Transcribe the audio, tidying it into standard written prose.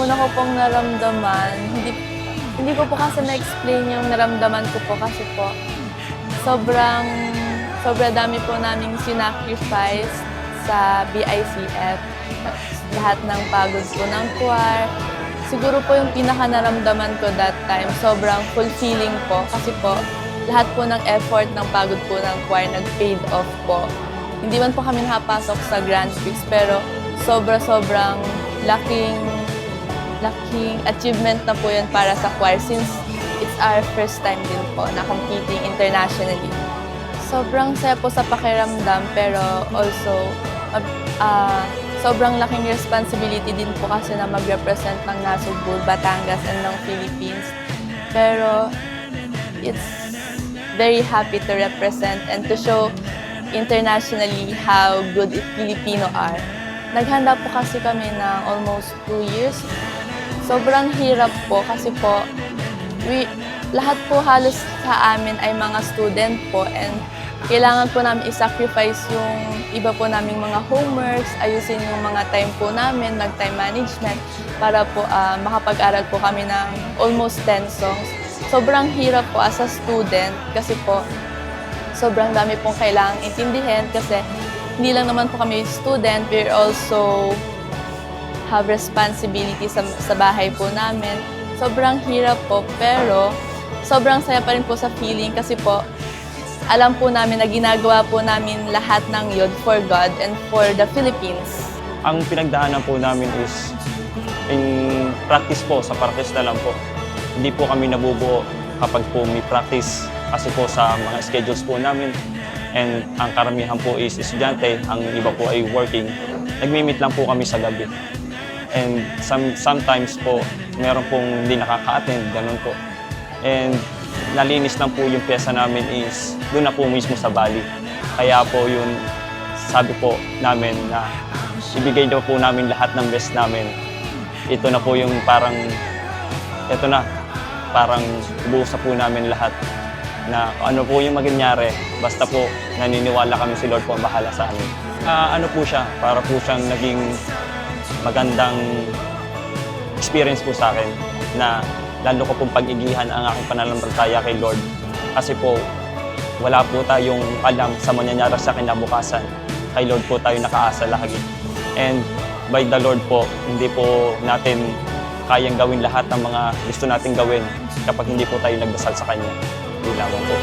Una ko pong naramdaman, hindi ko po kasi na-explain yung naramdaman ko po kasi po sobra dami po naming sinacrifice sa BICF. Lahat ng pagod po ng choir. Siguro po yung pinaka naramdaman ko that time, sobrang fulfilling po kasi po lahat po ng effort ng pagod po ng choir nag-paid off po. Hindi man po kami nakapasok sa Grand Prix pero sobrang laking achievement na po yun para sa choir since it's our first time din po na competing internationally. Sobrang saya po sa pakiramdam pero also sobrang laking responsibility din po kasi na mag-represent ng Nasugbu, Batangas and ng Philippines. Pero it's very happy to represent and to show internationally how good Filipino are. Naghanda po kasi kami ng almost 2 years. Sobrang hirap po kasi po lahat po halos sa amin ay mga student po and kailangan po namin i-sacrifice yung iba po naming mga homeworks, ayusin yung mga time po namin, mag-time management para po makapag-aral po kami ng almost 10 songs. Sobrang hirap po as a student kasi po sobrang dami pong kailangang intindihin kasi hindi lang naman po kami student, we're also have responsibility sa bahay po namin. Sobrang hirap po, pero sobrang saya pa rin po sa feeling kasi po alam po namin na ginagawa po namin lahat ng yun for God and for the Philippines. Ang pinagdaanan po namin is in practice po, sa practice na lang po. Hindi po kami nabubuo kapag po may practice kasi po sa mga schedules po namin. And ang karamihan po is estudyante, ang iba po ay working. Nagmi-meet lang po kami sa gabi. And sometimes po, meron pong hindi nakaka-attend, ganun po. And nalinis lang po yung pyesa namin is doon na po mismo sa Bali. Kaya po yun, sabi po namin na ibigay daw po namin lahat ng best namin. Ito na po yung parang ibuusa po namin lahat na ano po yung magyayari, basta po naniniwala kami si Lord po ang bahala sa amin. Ano po siya, para po siyang naging magandang experience po sa akin na lalo ko pong pag-igihan ang aking pananampalataya kay Lord. Kasi po, wala po tayong alam sa mangyayari sa kinabukasan. Kay Lord po tayo nakaasa lagi. And by the Lord po, hindi po natin kayang gawin lahat ng mga gusto natin gawin kapag hindi po tayo nagdasal sa Kanya. Hindi lamang po.